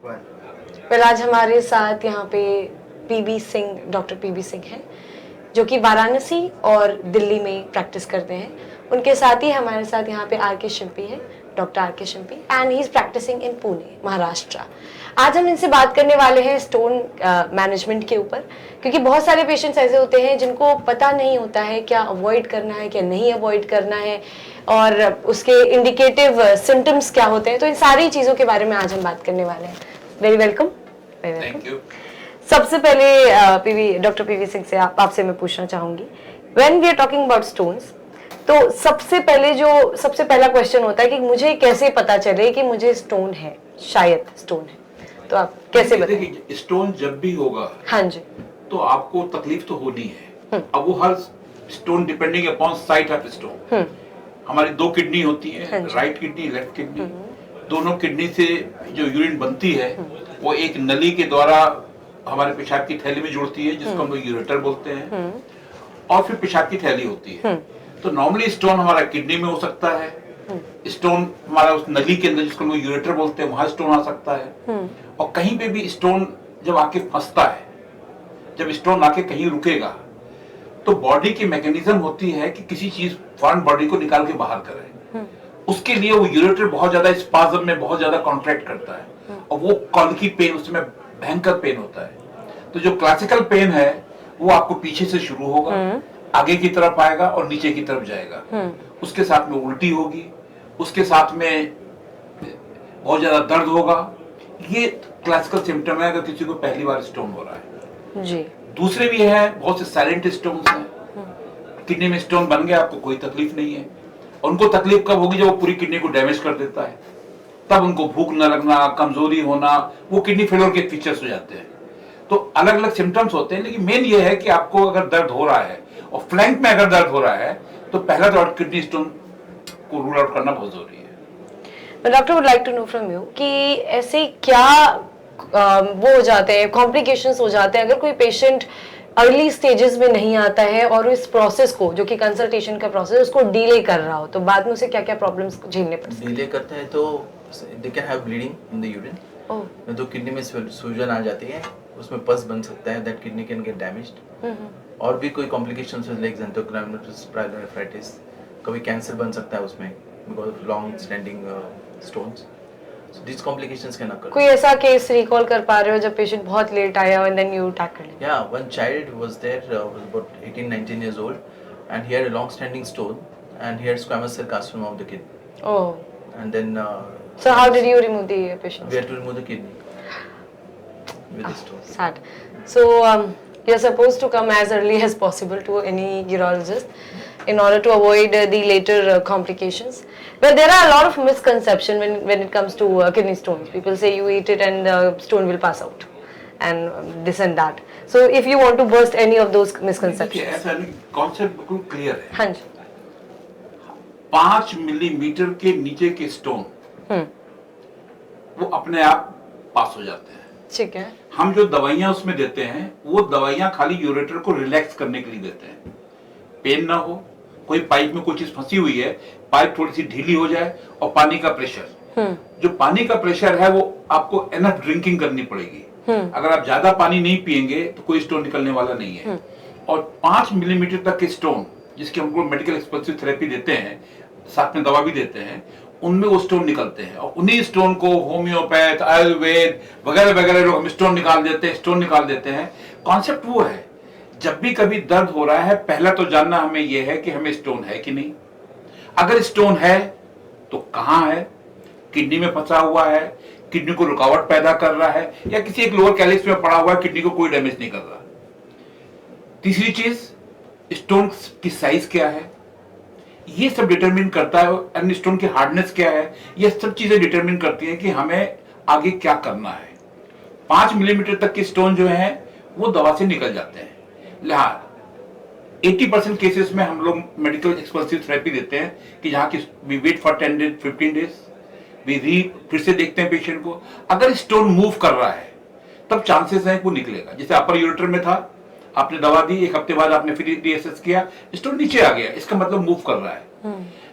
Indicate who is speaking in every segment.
Speaker 1: Well आज हमारे साथ यहाँ पे P B Singh, doctor P B Singh हैं, जो कि वाराणसी और दिल्ली में प्रैक्टिस करते हैं। उनके साथ ही हमारे साथ यहाँ पे आर के शिंपी है, डॉक्टर आर के शिंपी, एंड ही इज प्रैक्टिसिंग इन पुणे, महाराष्ट्र। आज हम इनसे बात करने वाले हैं स्टोन मैनेजमेंट के ऊपर, क्योंकि बहुत सारे पेशेंट्स ऐसे होते हैं जिनको पता नहीं होता है क्या अवॉइड करना है, क्या नहीं अवॉइड करना है, और उसके इंडिकेटिव सिम्टम्स क्या होते हैं। तो इन सारी चीज़ों के बारे में आज हम बात करने वाले हैं। Very welcome.
Speaker 2: Thank you.
Speaker 1: सबसे पहले डॉक्टर पीवी सिंह से आपसे मैं पूछना चाहूंगी, when we are talking about stones, तो सबसे पहला क्वेश्चन होता है कि मुझे कैसे पता चले कि मुझे स्टोन है, शायद स्टोन है। तो आप कैसे बताएं?
Speaker 2: स्टोन जब भी होगा,
Speaker 1: हाँ जी,
Speaker 2: तो आपको तकलीफ तो होनी है। अब वो हर stone depending upon site of stone. हमारी दो किडनी होती है,
Speaker 1: हाँ
Speaker 2: राइट किडनी, लेफ्ट किडनी। दोनों किडनी से जो यूरिन बनती है वो एक नली के द्वारा हमारे पेशाब की थैली में जुड़ती है, जिसको हम लोग यूरेटर बोलते हैं, और फिर पेशाब की थैली होती है। तो नॉर्मली स्टोन हमारा किडनी में हो सकता है, स्टोन हमारा उस नली के अंदर, जिसको हम लोग यूरेटर बोलते हैं, वहां स्टोन आ सकता है। और कहीं पे भी स्टोन जब आके फंसता है, जब स्टोन आके कहीं रुकेगा, तो बॉडी की मैकेनिज्म होती है कि किसी चीज फॉरेन बॉडी को निकाल के बाहर करे। उसके लिए वो यूरेटर बहुत ज्यादा स्पाज्म में बहुत ज्यादा कॉन्ट्रैक्ट करता है, और वो कॉलकी पेन, उसमें भयंकर पेन होता है। तो जो क्लासिकल पेन है वो आपको पीछे से शुरू होगा, आगे की तरफ आएगा और नीचे की तरफ जाएगा। उसके साथ में उल्टी होगी, उसके साथ में बहुत ज्यादा दर्द होगा। ये क्लासिकल सिम्टम है अगर किसी को पहली बार स्टोन हो रहा है
Speaker 1: जी।
Speaker 2: दूसरे भी है, बहुत से साइलेंट स्टोन्स हैं। किडनी में स्टोन बन गया, आपको कोई तकलीफ नहीं है। उनको तकलीफ कब होगी? जब वो पूरी किडनी को डैमेज कर देता है, तब उनको भूख न लगना, कमजोरी होना, वो किडनी फेलियर के फीचर्स हो जाते हैं। तो अलग अलग सिम्टम्स होते हैं, लेकिन मेन ये है कि आपको अगर दर्द हो रहा है और फ्लैंक में अगर दर्द हो रहा है, तो पहला तो किडनी स्टोन को रूल आउट करना बहुत जरूरी है।
Speaker 1: Doctor would like to know from you कि ऐसे क्या वो हो जाते हैं, कॉम्प्लिकेशंस हो जाते हैं अगर कोई पेशेंट अर्ली स्टेजेस में नहीं आता है और इस प्रोसेस को, जो कि कंसल्टेशन का प्रोसेस, उसको डिले कर रहा हो, तो बाद में उसे क्या क्या प्रॉब्लम्स झेलने पड़ सकते हैं?
Speaker 3: डिले करता है तो they can have bleeding in the urine. तो किडनी में सूजन आ जाती है, उसमें पस बन सकता है, that kidney can get damaged. और भी कोई कॉम्प्लिकेशंस है लाइक xanthochromatosis pyelonephritis, कभी कैंसर बन सकता है उसमें because of long standing stones. So these complications can occur.
Speaker 1: कोई ऐसा केस रिकॉल कर पा रहे हो जब पेशेंट बहुत लेट आया and then you tackle it?
Speaker 3: Yeah, one child was there, was about 18-19 years old, and he had a long-standing stone, and he had squamous cell carcinoma of the kidney.
Speaker 1: Oh.
Speaker 3: And then.
Speaker 1: So how did you remove the patient?
Speaker 3: We had to remove the kidney with the stone.
Speaker 1: Sad. So you're supposed to come as early as possible to any urologist in order to avoid the later complications. But there are a lot of misconception when it comes to kidney stones. People say you eat it and the stone will pass out, and this and that. So if you want to burst any of those misconceptions.
Speaker 2: ऐसा नहीं, concept बिल्कुल clear है।
Speaker 1: हाँ जी।
Speaker 2: 5 millimetre के नीचे के stone वो अपने आप पास हो जाते हैं।
Speaker 1: ठीक है।
Speaker 2: हम जो दवाइयां उसमें देते हैं, वो दवाइयां खाली यूरेटर को रिलैक्स करने के लिए देते हैं, पेन ना हो। कोई पाइप में कोई चीज फंसी हुई है, पाइप थोड़ी सी ढीली हो जाए, और पानी का प्रेशर, जो पानी का प्रेशर है वो आपको एनफ ड्रिंकिंग करनी पड़ेगी। अगर आप ज्यादा पानी नहीं पिएंगे तो कोई स्टोन निकलने वाला नहीं है। और 5 मिलीमीटर तक के स्टोन, जिसके हम लोग मेडिकल एक्सप्लोसिव थेरेपी देते हैं, साथ में दवा भी देते हैं, उनमें वो स्टोन निकलते हैं। और उन्हीं स्टोन को होम्योपैथ, आयुर्वेद वगैरह वगैरह लोग हम स्टोन निकाल देते हैं। कॉन्सेप्ट वो है, जब भी कभी दर्द हो रहा है, पहला तो जानना हमें यह है कि हमें स्टोन है कि नहीं। अगर स्टोन है तो कहां है? किडनी में फंसा हुआ है, किडनी को रुकावट पैदा कर रहा है, या किसी एक लोअर कैलिक्स में पड़ा हुआ है, किडनी को कोई डैमेज नहीं कर रहा। तीसरी चीज, स्टोन की साइज क्या है, ये सब डिटरमिन करता है। अन्य स्टोन की हार्डनेस क्या है, ये सब चीजें डिटरमिन करती हैं कि हमें आगे क्या करना है। 5 मिलीमीटर तक के स्टोन जो है वो दवा से निकल जाते हैं। लिहाज 80% केसेस में हम लोग मेडिकल एक्सप्लोसिव थेरेपी देते हैं कि जहाँ की we wait for 10 days 15 days, फिर से देखते हैं पेशेंट को। अगर स्टोन मूव कर रहा है तब चांसेस हैं कि वो निकलेगा। जैसे अपर यूरेटर में था, आपने दवा दी, 1 हफ्ते बाद आपने फिर रीअसेस किया, स्टोन नीचे आ गया, इसका मतलब मूव कर रहा है।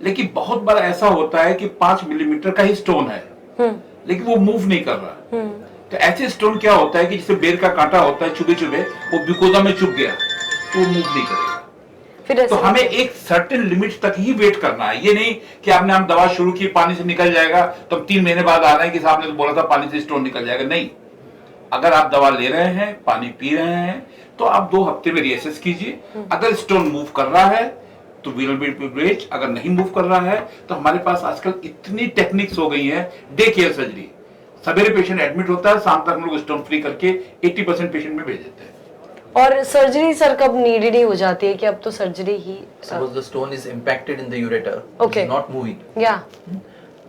Speaker 2: लेकिन बहुत बार ऐसा होता है कि 5 मिलीमीटर का ही स्टोन है, लेकिन वो मूव नहीं कर रहा। तो ऐसे स्टोन क्या होता है कि जैसे बेर का कांटा होता है, चुभे चुभे वो ग्लूकोजा में चुभ गया तो वो मूव नहीं करेगा।
Speaker 1: फिर
Speaker 2: तो हमें एक सर्टेन लिमिट तक ही वेट करना है। ये नहीं कि आपने हम दवा शुरू की, पानी से निकल जाएगा तो हम 3 महीने बाद आ रहे हैं कि साहब ने तो बोला था पानी से स्टोन निकल जाएगा। नहीं, अगर आप दवा ले रहे हैं, पानी पी रहे हैं, तो आप 2 हफ्ते में रीअसेस कीजिए। अगर स्टोन मूव कर रहा है तो विल बी प्रिविलेज, अगर नहीं मूव कर रहा है तो हमारे पास आजकल इतनी टेक्निक्स हो गई है। डे केयर सर्जरी, सवेरे पेशेंट एडमिट होता है, शाम तक हम लोग स्टोन फ्री करके 80% पेशेंट में भेज देते हैं।
Speaker 1: और सर्जरी सर कब नीडेड ही हो जाती है कि अब तो surgery he?
Speaker 3: Suppose the stone is impacted in the ureter,
Speaker 1: Okay.
Speaker 3: it's not moving,
Speaker 1: या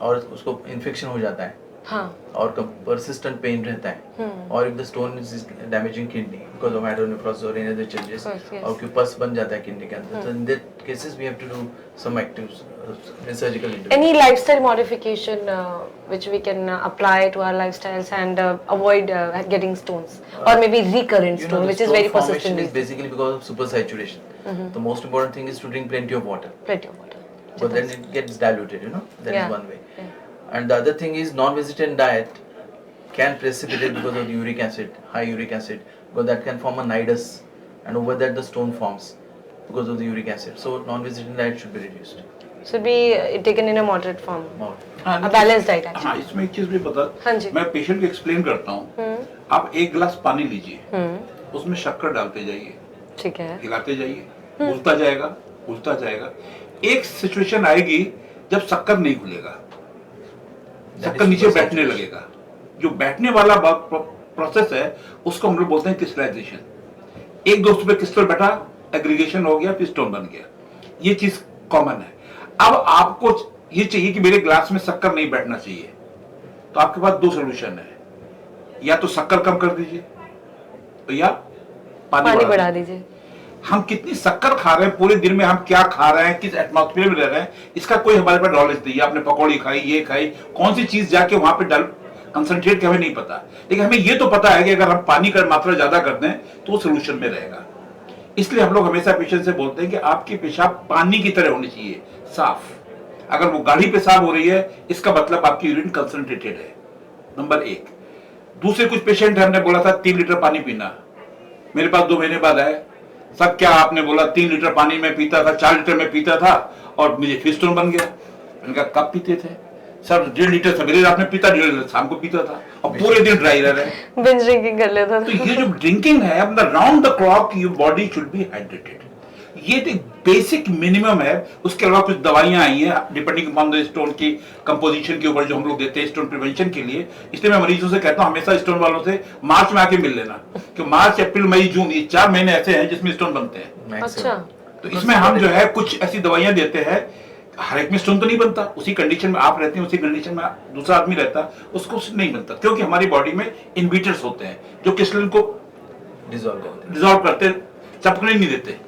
Speaker 3: और उसको इन्फेक्शन हो जाता है
Speaker 1: हाँ
Speaker 3: और persistent pain रहता है, और if the stone is damaging kidney because of hydronephrosis or any other changes,
Speaker 1: Yes, yes.
Speaker 3: और कोई पस बन जाता है किडनी के अंदर, तो in that cases we have to do some active surgical intervention.
Speaker 1: any lifestyle modification which we can apply to our lifestyles and avoid getting stones or maybe recurrent
Speaker 3: You know,
Speaker 1: stone
Speaker 3: the
Speaker 1: which is
Speaker 3: stone
Speaker 1: very
Speaker 3: formation
Speaker 1: persistent
Speaker 3: is
Speaker 1: these days.
Speaker 3: basically because of supersaturation. The most important thing is to drink plenty of water,
Speaker 1: Plenty of water.
Speaker 3: but then it gets diluted, you know, that
Speaker 1: Yeah.
Speaker 3: is one way.
Speaker 1: Yeah.
Speaker 3: And the other thing is non-vegetarian diet can precipitate because of the uric acid, high uric acid, because that can form a nidus, and over that the stone forms because of the uric acid. So non-vegetarian diet should be reduced.
Speaker 1: Should be taken in a moderate form.
Speaker 3: More.
Speaker 1: A balanced diet actually.
Speaker 2: हाँ, इसमें एक चीज भी बता,
Speaker 1: हाँ जी।
Speaker 2: मैं patient को explain करता हूँ। आप 1 गिलास पानी लीजिए, उसमें शक्कर डालते जाइए,
Speaker 1: ठीक है।
Speaker 2: हिलाते जाइए, घुलता जाएगा, घुलता जाएगा। एक सिचुएशन आएगी जब शक्कर नहीं घुलेगा, शक्कर नीचे बैठने लगेगा। जो बैठने वाला प्रोसेस है उसको हम लोग बोलते हैं क्रिस्टलाइजेशन। 1 2 पे क्रिस्टल बैठा, एग्रीगेशन हो गया, फिर स्टोन बन गया। ये चीज कॉमन है। अब आपको ये चाहिए कि मेरे ग्लास में शक्कर नहीं बैठना चाहिए, तो आपके पास 2 सोल्यूशन है, या तो शक्कर कम कर दीजिए या
Speaker 1: पानी बढ़ा दीजिए।
Speaker 2: हम कितनी शक्कर खा रहे हैं पूरे दिन में, हम क्या खा रहे हैं, किस एटमॉस्फेयर में रह रहे हैं, इसका कोई हमारे पास नॉलेज नहीं है। आपने पकौड़ी खाई, ये खाई, कौन सी चीज जाके वहां पे कंसंट्रेट के हमें नहीं पता, लेकिन हमें ये तो पता है कि अगर हम पानी का मात्रा ज्यादा कर दें तो वो सोल्यूशन में रहेगा। इसलिए हम लोग हमेशा पेशेंट से बोलते हैं कि आपकी पेशाब पानी की तरह होनी चाहिए, साफ। अगर वो गाढ़ी पेशाब हो रही है इसका मतलब आपकी यूरिन कंसंट्रेटेड है, नंबर 1। दूसरे कुछ पेशेंट हमने बोला था 3 लीटर पानी पीना, मेरे पास 2 महीने बाद आए, सब क्या आपने बोला 3 लीटर पानी में पीता था, 4 लीटर में पीता था और मुझे फिर स्टोन बन गया। मैंने कहा कब पीते थे सर? 1.5 लीटर सवेरे रात में पीता, 1.5 लीटर शाम को पीता था, और पूरे दिन ड्राई रह रहे हैं।
Speaker 1: बिंज ड्रिंकिंग कर लेता
Speaker 2: तो ये जो ड्रिंकिंग है, मतलब round the clock your body should be hydrated, ये एक बेसिक मिनिमम है। उसके अलावा कुछ दवाइयां आई हैं डिपेंडिंग अपॉन द स्टोन की कंपोजिशन के ऊपर जो हम लोग देते हैं स्टोन प्रिवेंशन के लिए। इसलिए मैं मरीजों से कहता हूं हमेशा स्टोन वालों से मार्च में आके मिल लेना, कि मार्च अप्रैल मई जून ये 4 महीने ऐसे हैं जिसमें स्टोन बनते हैं।
Speaker 1: अच्छा।
Speaker 2: तो इसमें हम जो है कुछ ऐसी दवाइयां देते हैं, हर एक में स्टोन तो नहीं बनता, उसी कंडीशन में आप रहते हैं, उसी कंडीशन में दूसरा आदमी रहता है, उसको नहीं बनता, क्योंकि हमारी बॉडी में इनहिबिटर्स होते हैं जो क्रिस्टल को डिसॉल्व करते, चपकने नहीं देते।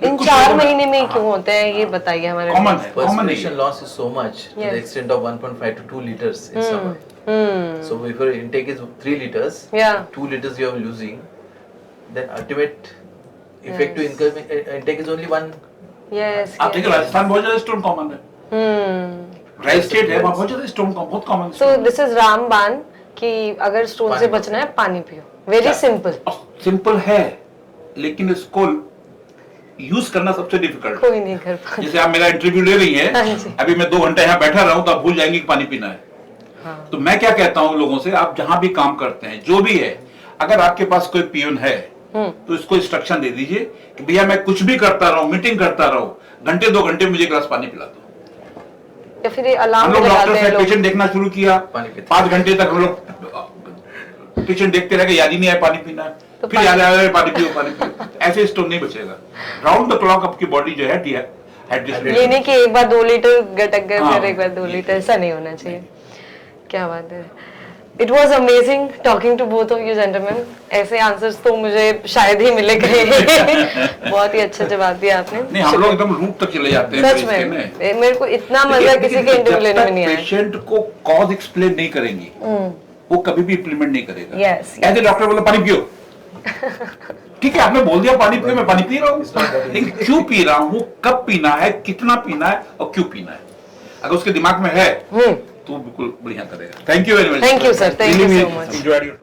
Speaker 1: इन 4 महीने में क्यों होते हैं ये बताइए हमारे।
Speaker 2: कॉमन है, कॉमन है।
Speaker 3: Perspiration loss is so much to the
Speaker 1: Yes.
Speaker 3: extent of 1.5 to 2 liters in summer. So if your intake is 3 liters,
Speaker 1: Yeah.
Speaker 3: 2 liters you are losing, then ultimate effective
Speaker 1: Yes.
Speaker 3: income intake is only 1.
Speaker 1: Yes.
Speaker 2: आप देखिए राजस्थान बहुत ज्यादा stone common है, dry state है, वहाँ बहुत ज्यादा stone बहुत कॉमन है।
Speaker 1: सो दिस इज रामबान कि अगर स्टोन से
Speaker 3: पानी
Speaker 1: बचना है पानी पियो, वेरी सिंपल।
Speaker 2: सिंपल है, लेकिन इसको यूज करना सबसे डिफिकल्ट।
Speaker 1: कोई नहीं कर पाता।
Speaker 2: जैसे आप मेरा इंटरव्यू ले रही
Speaker 1: हाँ
Speaker 2: हैं,
Speaker 1: जी।
Speaker 2: अभी मैं 2 घंटे यहाँ बैठा रहूं तो आप भूल जाएंगे कि पानी पीना है।
Speaker 1: हाँ।
Speaker 2: तो मैं क्या कहता हूँ लोगों से, आप जहां भी काम करते हैं जो भी है, अगर आपके पास कोई पियून है तो इसको इंस्ट्रक्शन दे दीजिए कि भैया मैं कुछ भी करता रहूं, मीटिंग करता रहूं, घंटे 2 घंटे मुझे गिलास पानी पिला दो।
Speaker 1: या फिर ये अलार्म
Speaker 2: हम लोग
Speaker 1: लगाते
Speaker 2: डॉक्टर
Speaker 1: हैं
Speaker 2: से
Speaker 1: लोग।
Speaker 2: पेशेंट देखना शुरू किया,
Speaker 3: पानी पीते
Speaker 2: 5 घंटे तक हम लोग पेशेंट देखते रह गए, याद ही नहीं आया पानी पीना है,
Speaker 1: तो
Speaker 2: फिर याद आया पानी पियो पानी पियो। ऐसे स्टोन नहीं बचेगा। राउंड द क्लॉक आपकी बॉडी जो है हाइड्रेशन।
Speaker 1: ये नहीं कि एक बार 2 लीटर गटक गए
Speaker 2: हाँ।
Speaker 1: फिर एक बार 2 लीटर, ऐसा नहीं होना चाहिए। क्या बात है। It was amazing talking to both of you gentleman. ऐसे आंसर्स तो मुझे शायद ही मिले कहीं। बहुत ही अच्छा जवाब दिया आपने।
Speaker 2: नहीं, हम लोग एकदम रूट तक चले जाते हैं
Speaker 1: सच में मेरे को इतना मजा किसी के इंटरव्यू लेने में नहीं आया।
Speaker 2: पेशेंट को कॉज एक्सप्लेन नहीं करेंगी वो कभी भी इंप्लीमेंट नहीं करेगा।
Speaker 1: Yes,
Speaker 2: एज ए डॉक्टर बोला पानी पियो, ठीक है आपने बोल दिया पानी पियो, मैं पानी पी रहा हूँ, लेकिन क्यों पी रहा हूँ, कब पीना है, कितना पीना है और क्यों पीना है, अगर उसके दिमाग में है तो बिल्कुल बढ़िया करेगा। Thank you very much.
Speaker 1: Thank you, sir. Thank you so much.
Speaker 2: Enjoyed your